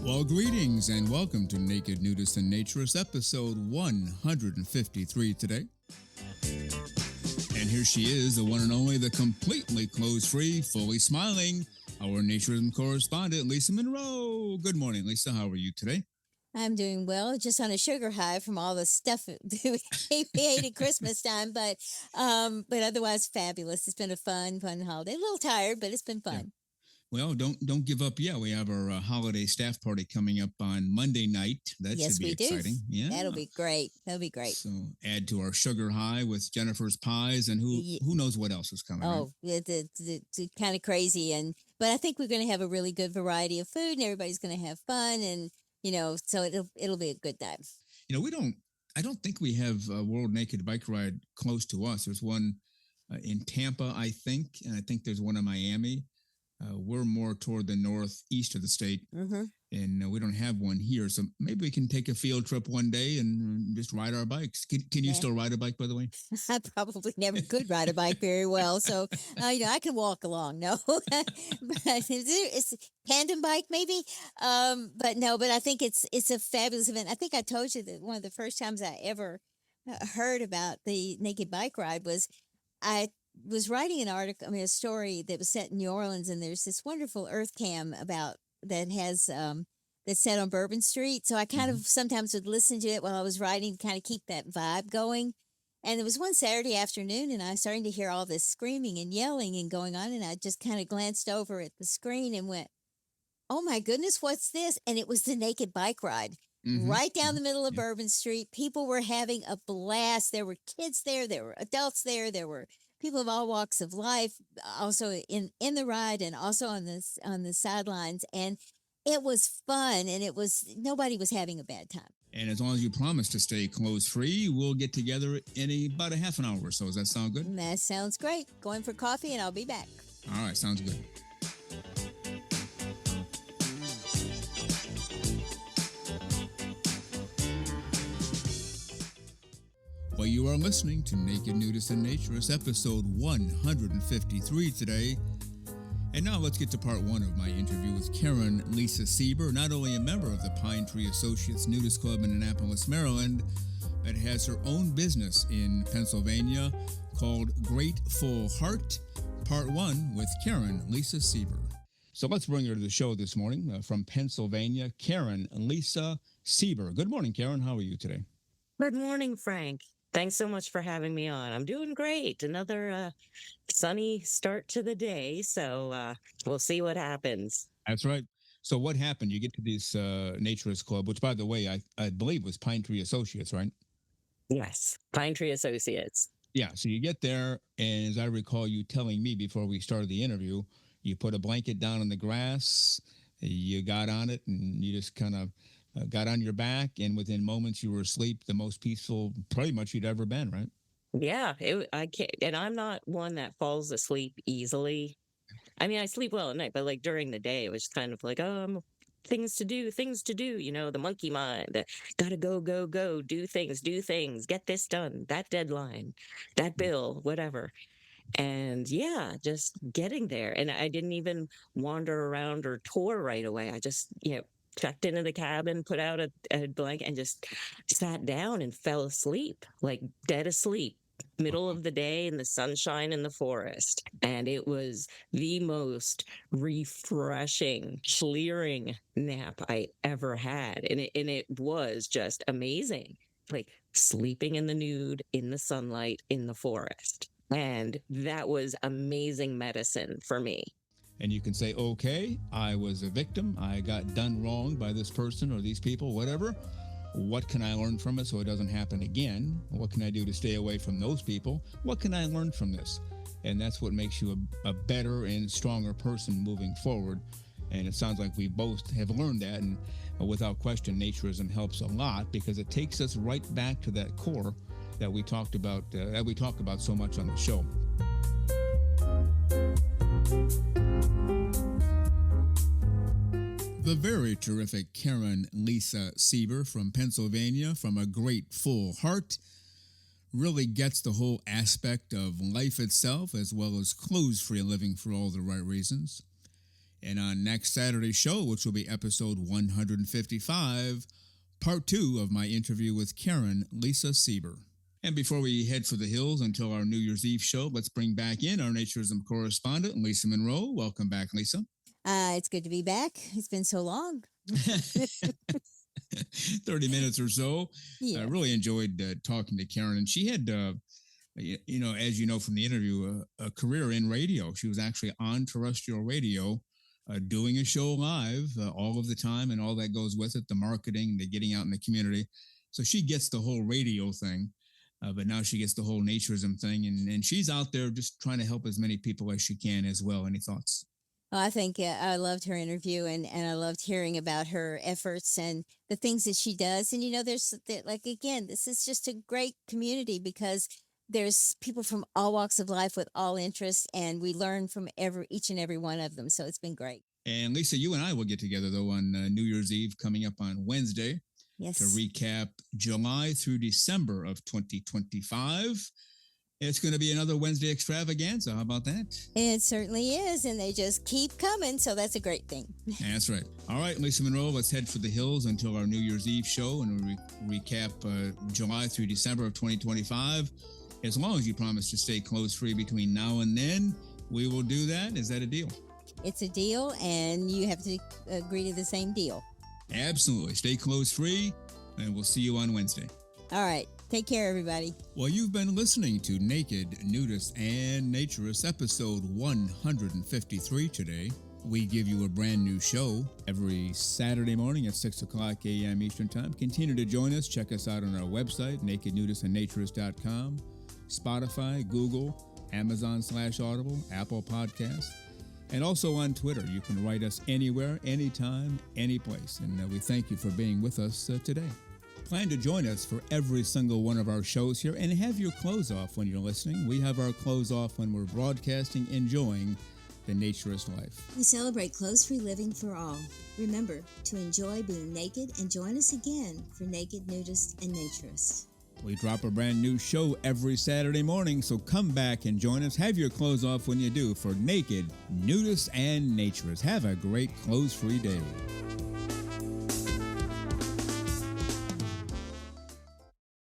Well, greetings and welcome to Naked Nudists and Naturists, episode 153 today. And here she is, the one and only, the completely clothes-free, fully smiling, our naturism correspondent, Lisa Monroe. Good morning, Lisa. How are you today? I'm doing well, just on a sugar high from all the stuff that we ate at Christmas time, but otherwise fabulous. It's been a fun holiday. A little tired, but it's been Yeah. fun. Well, don't give up yet. We have our holiday staff party coming up on Monday night. That Yes, should be we do. exciting. Yeah, That'll be great. That'll be great. So add to our sugar high with Jennifer's pies, and who knows what else is coming. Oh, right? It's kind of crazy, but I think we're going to have a really good variety of food, and everybody's going to have fun, and so it'll be a good time. I don't think we have a World Naked Bike Ride close to us. There's one in Tampa, I think, and I think there's one in Miami. We're more toward the northeast of the state, and we don't have one here. So maybe we can take a field trip one day and just ride our bikes. Can you still ride a bike, by the way? I probably never could ride a bike very well, so I can walk along. No, but it's a tandem bike maybe. But I think it's a fabulous event. I think I told you that one of the first times I ever heard about the naked bike ride was I was writing an article, a story that was set in New Orleans, and there's this wonderful earth cam that has that's set on Bourbon Street. So I kind of sometimes would listen to it while I was writing to kind of keep that vibe going. And it was one Saturday afternoon, and I was starting to hear all this screaming and yelling and going on, and I just kind of glanced over at the screen and went, "Oh my goodness, what's this?" And it was the naked bike ride. Right down the middle of Bourbon Street. People were having a blast. There were kids there, there were adults there were people of all walks of life also in the ride and also on the sidelines, and it was fun, and nobody was having a bad time. And as long as you promise to stay clothes free, we'll get together in about a half an hour or so. Does that sound good? That sounds great. Going for coffee, and I'll be back. All right, sounds good. Well, you are listening to Naked Nudists and Naturists, episode 153 today. And now let's get to part one of my interview with Karen Lisa Seeber, not only a member of the Pine Tree Associates Nudist Club in Annapolis, Maryland, but has her own business in Pennsylvania called Grateful Heart. Part one with Karen Lisa Seeber. So let's bring her to the show this morning from Pennsylvania, Karen Lisa Seeber. Good morning, Karen. How are you today? Good morning, Frank. Thanks so much for having me on. I'm doing great. Another sunny start to the day, so we'll see what happens. That's right. So what happened? You get to this Naturist Club, which, by the way, I believe was Pine Tree Associates, right? Yes, Pine Tree Associates. Yeah, so you get there, and as I recall you telling me before we started the interview, you put a blanket down on the grass, you got on it, and you just kind of got on your back, and within moments you were asleep, the most peaceful pretty much you'd ever been, right? Yeah, I can't, and I'm not one that falls asleep easily. I mean, I sleep well at night, but like during the day, it was kind of like, oh, things to do, the monkey mind, gotta go, do things, get this done, that deadline, that bill, whatever. And yeah, just getting there. And I didn't even wander around or tour right away. I just, checked into the cabin, put out a blanket, and just sat down and fell asleep, like dead asleep, middle of the day in the sunshine in the forest. And it was the most refreshing, clearing nap I ever had. And it was just amazing, like sleeping in the nude, in the sunlight, in the forest. And that was amazing medicine for me. And you can say, okay, I was a victim. I got done wrong by this person or these people, whatever. What can I learn from it so it doesn't happen again? What can I do to stay away from those people? What can I learn from this? And that's what makes you a better and stronger person moving forward. And it sounds like we both have learned that. And without question, naturism helps a lot because it takes us right back to that core that we talk about so much on the show. The very terrific Karen Lisa Seeber from Pennsylvania, from a Grateful Heart, really gets the whole aspect of life itself as well as clothes-free living for all the right reasons. And on next Saturday's show, which will be episode 155, part 2 of my interview with Karen Lisa Seeber. And before we head for the hills until our New Year's Eve show, let's bring back in our naturism correspondent, Lisa Monroe. Welcome back, Lisa. It's good to be back. It's been so long. 30 minutes or so. Yeah. I really enjoyed talking to Karen. And she had, as you know from the interview, a career in radio. She was actually on terrestrial radio doing a show live all of the time and all that goes with it, the marketing, the getting out in the community. So she gets the whole radio thing. But now she gets the whole naturism thing, and she's out there just trying to help as many people as she can as well. Any thoughts? Well, I think I loved her interview, and I loved hearing about her efforts and the things that she does. And, again, this is just a great community because there's people from all walks of life with all interests, and we learn from each and every one of them. So it's been great. And Lisa, you and I will get together, though, on New Year's Eve coming up on Wednesday. Yes. To recap July through December of 2025. It's going to be another Wednesday extravaganza. How about that? It certainly is, and they just keep coming, so that's a great thing. That's right. All right, Lisa Monroe, let's head for the hills until our New Year's Eve show and recap July through December of 2025. As long as you promise to stay clothes-free between now and then, we will do that. Is that a deal? It's a deal, and you have to agree to the same deal. Absolutely. Stay clothes-free, and we'll see you on Wednesday. All right. Take care, everybody. Well, you've been listening to Naked, Nudists, and Naturists, episode 153 today. We give you a brand new show every Saturday morning at 6 o'clock a.m. Eastern Time. Continue to join us. Check us out on our website, nakednudistandnaturist.com, Spotify, Google, Amazon/Audible, Apple Podcasts, and also on Twitter. You can write us anywhere, anytime, any place. And we thank you for being with us today. Plan to join us for every single one of our shows here and have your clothes off when you're listening. We have our clothes off when we're broadcasting, enjoying the naturist life. We celebrate clothes-free living for all. Remember to enjoy being naked and join us again for Naked, Nudist, and Naturist. We drop a brand new show every Saturday morning, so come back and join us. Have your clothes off when you do for Naked, Nudists, and Naturists. Have a great clothes-free day.